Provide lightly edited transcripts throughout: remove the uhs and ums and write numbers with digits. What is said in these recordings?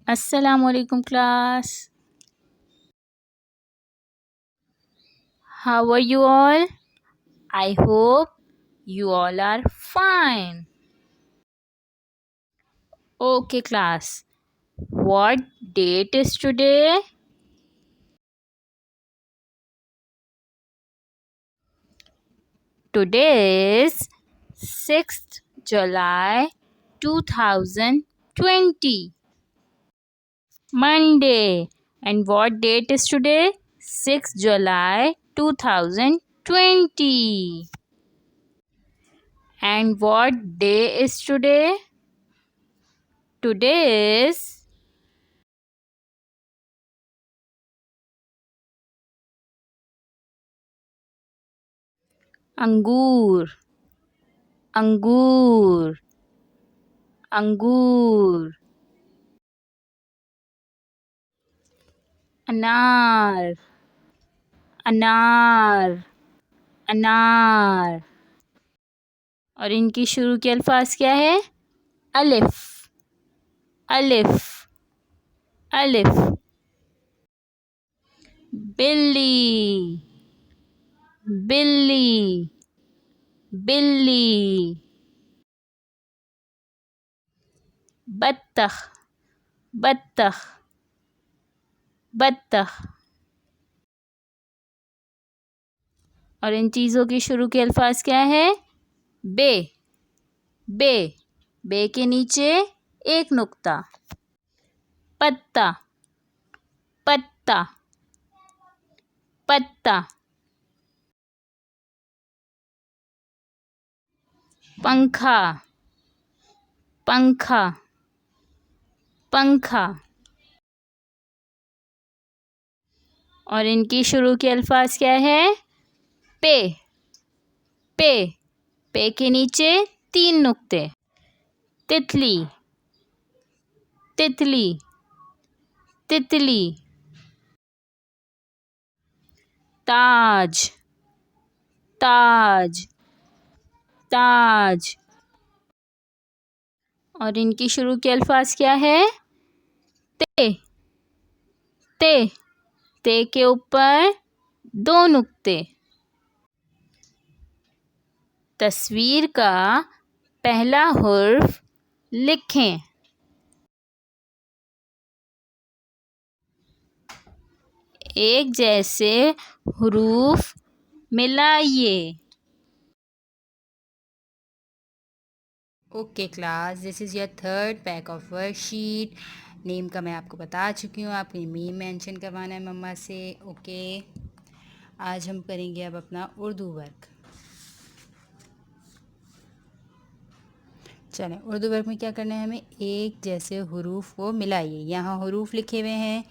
Assalamualaikum class. How are you all? I hope you all are fine. Okay class. What date is today? Today is 6th July 2020. Monday. And what date is today? 6th July 2020. And what day is today? Today is अंगूर अंगूर अंगूर अनार अनार अनार। और इनकी शुरू के अल्फाज क्या है? अलिफ अलिफ अलिफ। बिल्ली बिल्ली बिल्ली। बत्तख बत्तख बत्तख। और इन चीज़ों की शुरू के अल्फाज क्या है? बे बे बे के नीचे एक नुक्ता। पत्ता पत्ता पत्ता। पंखा पंखा पंखा। और इनकी शुरू के अल्फाज क्या है? पे पे पे के नीचे तीन नुक्ते। तितली तितली तितली। ताज ताज ताज। और इनकी शुरू के अल्फाज क्या है? ते ते ते के ऊपर दो नुक्ते। तस्वीर का पहला हुर्फ लिखें। एक जैसे हुरूफ मिलाइए। Okay class, this is your third pack of worksheet. Name का मैं आपको बता चुकी हूँ, आपको नेम मेंशन करवाना है मम्मा से। ओके, आज हम करेंगे अब अपना उर्दू वर्क। चलें, उर्दू वर्क में क्या करना है हमें? एक जैसे हुरूफ को मिलाइए। यहाँ हुरूफ लिखे हुए हैं,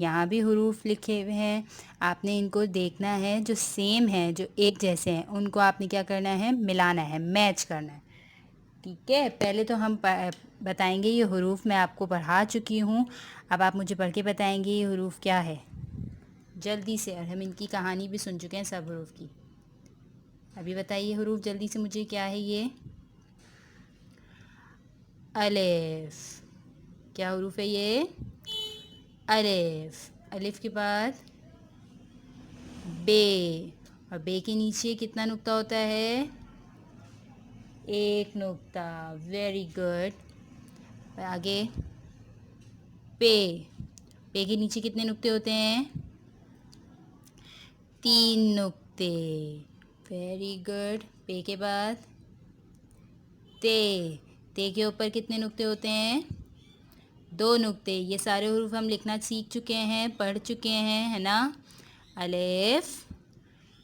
यहाँ भी हुरूफ लिखे हुए हैं। आपने इनको देखना है, जो सेम है, जो एक जैसे हैं, उनको आपने क्या करना है? मिलाना है, मैच करना है। ठीक है, पहले तो हम बताएंगे ये हुरूफ मैं आपको पढ़ा चुकी हूँ। अब आप मुझे पढ़ के बताएंगे ये हुरूफ क्या है, जल्दी से। और हम इनकी कहानी भी सुन चुके हैं सब हुरूफ की। अभी बताइए हुरूफ जल्दी से मुझे, क्या है ये? अलिफ। क्या हुरूफ है ये? अलिफ। अलिफ के बाद बे, और बे के नीचे कितना नुक्ता होता है? एक नुक्ता। Very good. आगे पे, पे के नीचे कितने नुक्ते होते हैं? तीन नुक्ते। Very good. पे के बाद ते, ते के ऊपर कितने नुक्ते होते हैं? दो नुक्ते। ये सारे हुरूफ हम लिखना सीख चुके हैं, पढ़ चुके हैं, है ना? अलिफ,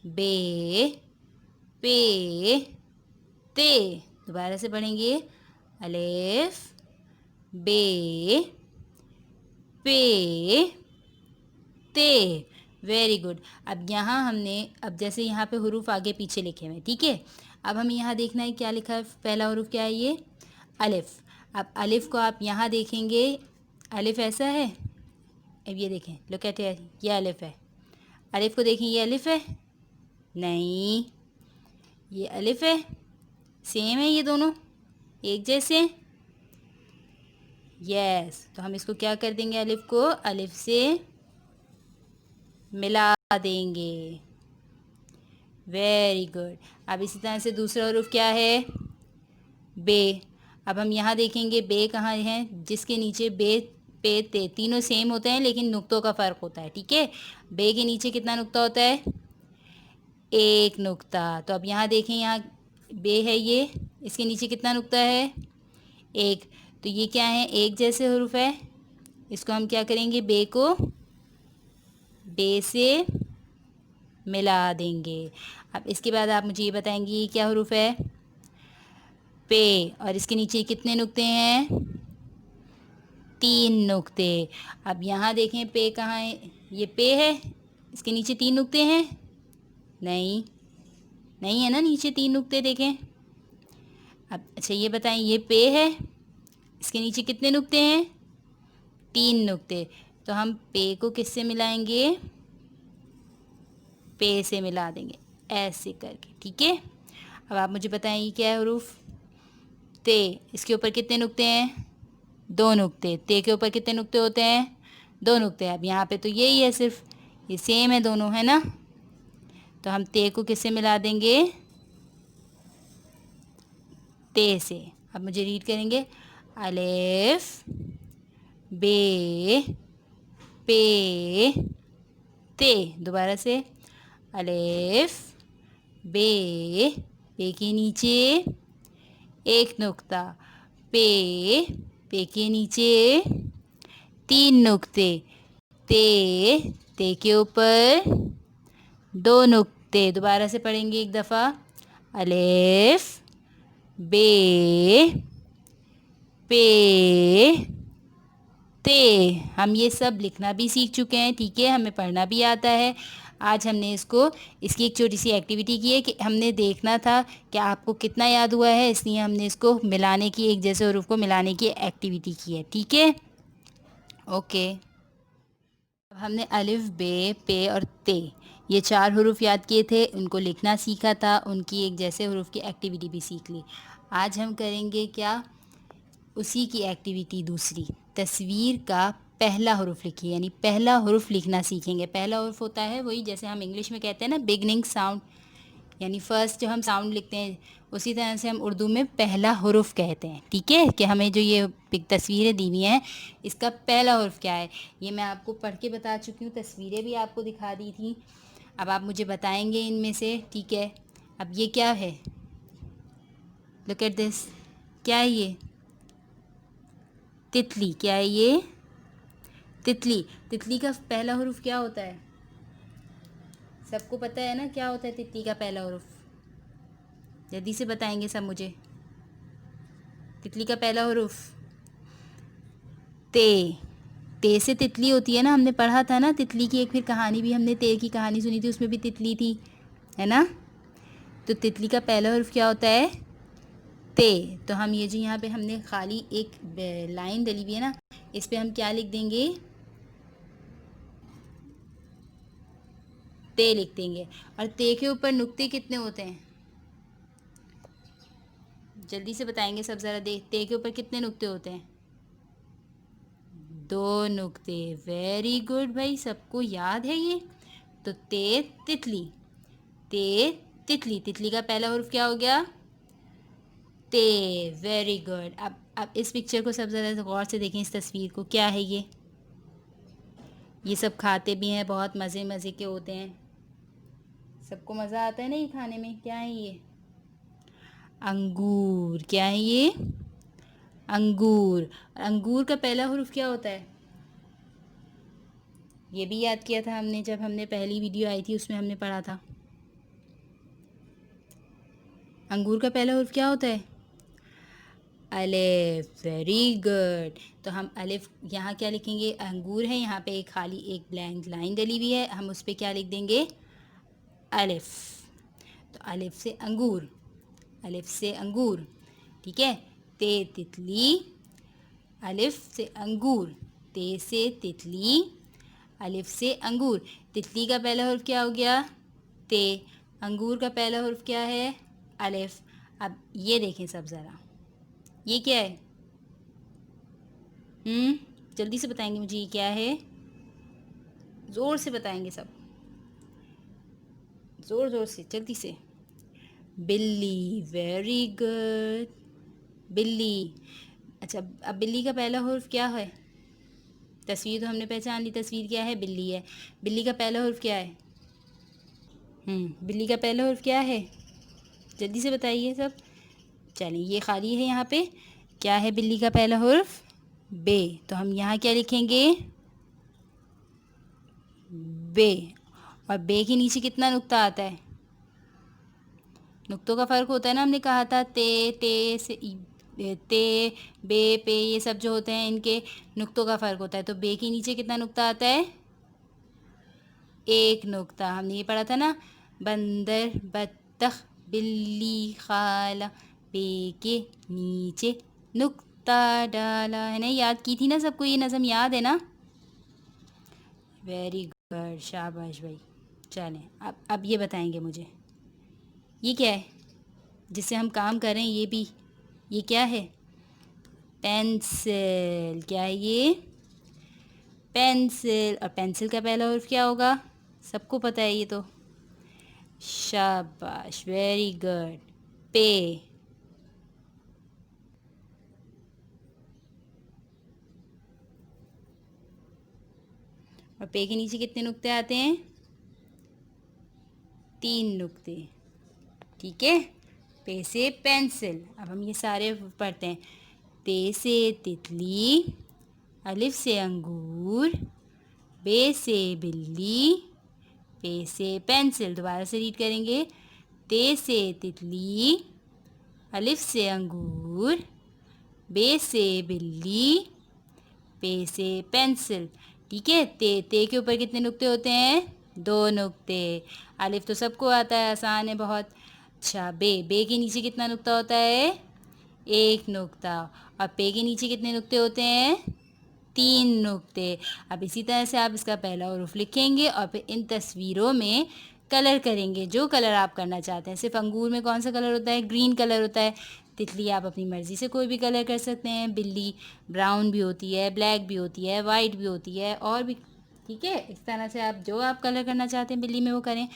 बे, पे, ते। दोबारा से पढ़ेंगे। अलिफ, बे, पे, ते। Very good. अब यहाँ हमने, अब जैसे यहाँ पे हुरूफ आगे पीछे लिखे हुए हैं, ठीक है। अब हमें यहाँ देखना है क्या लिखा है। पहला हुरूफ क्या है? ये अलिफ। अब अलिफ को आप यहाँ देखेंगे, अलिफ ऐसा है। अब ये देखें, लुक एट हियर, ये अलिफ है। अलिफ को देखें, ये अलिफ है? नहीं, ये अलिफ है। सेम है ये दोनों, एक जैसे। यस, तो हम इसको क्या कर देंगे, अलिफ को अलिफ से मिला देंगे। Very good. अब इसी तरह से दूसरा हरूफ क्या है, बे। अब हम यहाँ देखेंगे बे कहाँ है, जिसके नीचे बे पे ते तीनों सेम होते हैं लेकिन नुक्तों का फ़र्क होता है। ठीक है, बे के नीचे कितना नुक्ता होता है, एक नुक्ता। तो अब यहाँ देखें, यहाँ बे है ये, इसके नीचे कितना नुक्ता है, एक। तो ये क्या है, एक जैसे हरूफ है। इसको हम क्या करेंगे, बे को बे से मिला देंगे। अब इसके बाद आप मुझे ये बताएंगे ये क्या हरूफ है, पे। और इसके नीचे कितने नुक्ते हैं, तीन नुक्ते। अब यहाँ देखें पे कहाँ है, ये पे है, इसके नीचे तीन नुक्ते हैं, नहीं, नहीं है ना, नीचे तीन नुक्ते देखें। अब अच्छा ये बताएं, ये पे है, इसके नीचे कितने नुक्ते हैं, तीन नुक्ते। तो हम पे को किससे मिलाएंगे, पे से मिला देंगे ऐसे करके। ठीक है, अब आप मुझे बताएं ये क्या है हरूफ, ते। इसके ऊपर कितने नुक्ते हैं, दो नुक्ते। ते के ऊपर कितने नुक्ते होते हैं, दो नुक्ते। अब यहाँ पे तो यही है, सिर्फ ये सेम है दोनों, है ना। तो हम ते को किससे मिला देंगे, ते से। अब मुझे रीड करेंगे, अलिफ बे पे ते। दोबारा से, अलिफ बे, पे के नीचे एक नुक्ता, पे, पे के नीचे तीन नुक्ते, ते के ऊपर दो नुक्ते। दोबारा से पढ़ेंगे एक दफ़ा, अलिफ बे पे ते। हम ये सब लिखना भी सीख चुके हैं, ठीक है, हमें पढ़ना भी आता है। आज हमने इसकी एक छोटी सी एक्टिविटी की है कि हमने देखना था कि आपको कितना याद हुआ है, इसलिए हमने इसको मिलाने की, एक जैसे हरूफ को मिलाने की एक्टिविटी की है। ठीक है, ओके। अब हमने अलिफ बे पे और ते ये चार हरूफ याद किए थे, उनको लिखना सीखा था, उनकी एक जैसे हरूफ की एक्टिविटी भी सीख ली। आज हम करेंगे क्या, उसी की एक्टिविटी दूसरी, तस्वीर का पहला हरूफ लिखिए, यानी पहला हरूफ लिखना सीखेंगे। पहला हरूफ होता है वही, जैसे हम इंग्लिश में कहते हैं ना, बिगनिंग साउंड, यानी फर्स्ट जो हम साउंड लिखते हैं, उसी तरह से हम उर्दू में पहला हरूफ कहते हैं। ठीक है, कि हमें जो ये तस्वीरें दी हुई हैं, इसका पहला हरूफ क्या है, ये मैं आपको पढ़ के बता चुकी हूँ, तस्वीरें भी आपको दिखा दी थी। अब आप मुझे बताएंगे इनमें से, ठीक है। अब ये क्या है, लुक एट दिस, क्या है ये, तितली। क्या है ये, तितली। तितली का पहला हरूफ क्या होता है, सबको पता है ना, क्या होता है तितली का पहला हरूफ, जल्दी से बताएंगे सब मुझे। तितली का पहला हरूफ ते। ते से तितली होती है ना, हमने पढ़ा था ना तितली की, एक फिर कहानी भी हमने ते की कहानी सुनी थी, उसमें भी तितली थी, है ना। तो तितली का पहला हरूफ क्या होता है, ते। तो हम ये जो यहाँ पे हमने खाली एक लाइन डली हुई है ना, इस पे हम क्या लिख देंगे, ते लिख देंगे। और ते के ऊपर नुक्ते कितने होते हैं, जल्दी से बताएंगे सब ज़रा, देख ते के ऊपर कितने नुक्ते होते हैं, दो नुक्ते। वेरी गुड भाई, सबको याद है ये। तो ते तितली, ते तितली, तितली का पहला हरूफ क्या हो गया, ते। Very good. अब इस पिक्चर को सब ज़रा गौर से देखें, इस तस्वीर को, क्या है ये सब खाते भी हैं, बहुत मज़े मज़े के होते हैं, सबको मज़ा आता है ना ये खाने में। क्या है ये, अंगूर। क्या है ये, अंगूर। अंगूर का पहला हरूफ क्या होता है, ये भी याद किया था हमने, जब हमने पहली वीडियो आई थी उसमें हमने पढ़ा था। अंगूर का पहला हरूफ क्या होता है, अलिफ। Very good. तो हम अलिफ यहाँ क्या लिखेंगे, अंगूर है, यहाँ पे एक खाली एक ब्लैंक लाइन डली हुई है, हम उस पर क्या लिख देंगे, अलिफ। तो अलिफ से अंगूर, अलिफ से अंगूर, ठीक है। ते तितली, अलिफ से अंगूर, ते से तितली, अलिफ से अंगूर। तितली का पहला हरूफ क्या हो गया, ते। अंगूर का पहला हरूफ क्या है, अलिफ। अब ये देखें सब ज़रा, ये क्या है, जल्दी से बताएंगे मुझे ये क्या है, ज़ोर से बताएंगे सब, ज़ोर ज़ोर से, जल्दी से। बिल्ली, वेरी गुड, बिल्ली। अच्छा, अब बिल्ली का पहला हुर्फ क्या है? तस्वीर तो हमने पहचान ली, तस्वीर क्या है? बिल्ली है। बिल्ली का पहला हुर्फ क्या है? बिल्ली का पहला हुर्फ क्या है? जल्दी से बताइए सब। चलिए, ये खाली है यहाँ पे। क्या है बिल्ली का पहला हुर्फ? बे। तो हम यहाँ क्या लिखेंगे? बे। और बे के नीचे कितना नुक्ता आता है? नुक्तों का फ़र्क होता है ना, हमने कहा था ते से ते, बे, पे, ये सब जो होते हैं इनके नुक्तों का फ़र्क होता है। तो बे के नीचे कितना नुक्ता आता है? एक नुक्ता। हमने ये पढ़ा था ना, बंदर, बत्तख, बिल्ली, खाला, बे के नीचे नुक्ता डाला, है ना? याद की थी ना सबको, ये नज़म याद है ना? वेरी गुड, शाबाश भाई। चलें, अब ये बताएंगे मुझे, ये क्या है जिससे हम काम कर रहे हैं? ये क्या है? पेंसिल। क्या है ये? पेंसिल। और पेंसिल का पहला हुर्फ क्या होगा? सबको पता है ये तो। शाबाश, वेरी गुड। पे। और पे के नीचे कितने नुक्ते आते हैं? 3 नुक्ते। ठीक है, पे से पेंसिल। अब हम ये सारे पढ़ते हैं। ते से तितली, अलिफ से अंगूर, बे से बिल्ली, पे से पेंसिल। दोबारा से रीड करेंगे। ते से तितली, अलिफ से अंगूर, बे से बिल्ली, पे से पेंसिल। ठीक है, ते के ऊपर कितने नुक्ते होते हैं? 2 नुक्ते। अलिफ तो सबको आता है, आसान है बहुत। अच्छा, बे के नीचे कितना नुक्ता होता है? 1 नुक्ता। और पे के नीचे कितने नुक्ते होते हैं? 3 नुक्ते। अब इसी तरह से आप इसका पहला हुरूफ लिखेंगे और फिर इन तस्वीरों में कलर करेंगे, जो कलर आप करना चाहते हैं। सिर्फ अंगूर में कौन सा कलर होता है? ग्रीन कलर होता है। तितली आप अपनी मर्ज़ी से कोई भी कलर कर सकते हैं। बिल्ली ब्राउन भी होती है, ब्लैक भी होती है, वाइट भी होती है, और भी। ठीक है, इस तरह से आप जो आप कलर करना चाहते हैं बिल्ली में वो करें।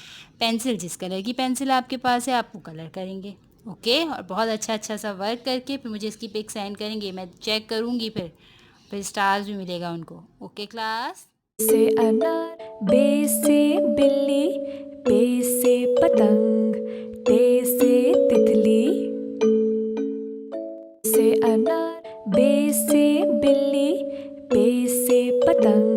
पेंसिल, जिस कलर की पेंसिल आपके पास है आप वो कलर करेंगे। ओके, और बहुत अच्छा अच्छा सा वर्क करके फिर मुझे इसकी पिक सेंड करेंगे, मैं चेक करूँगी, फिर स्टार्स भी मिलेगा उनको। Okay class. से अनार, बे से बिल्ली, पे से पतंग, ते से तितली। से अनार, बे से बिल्ली, पे से पतंग।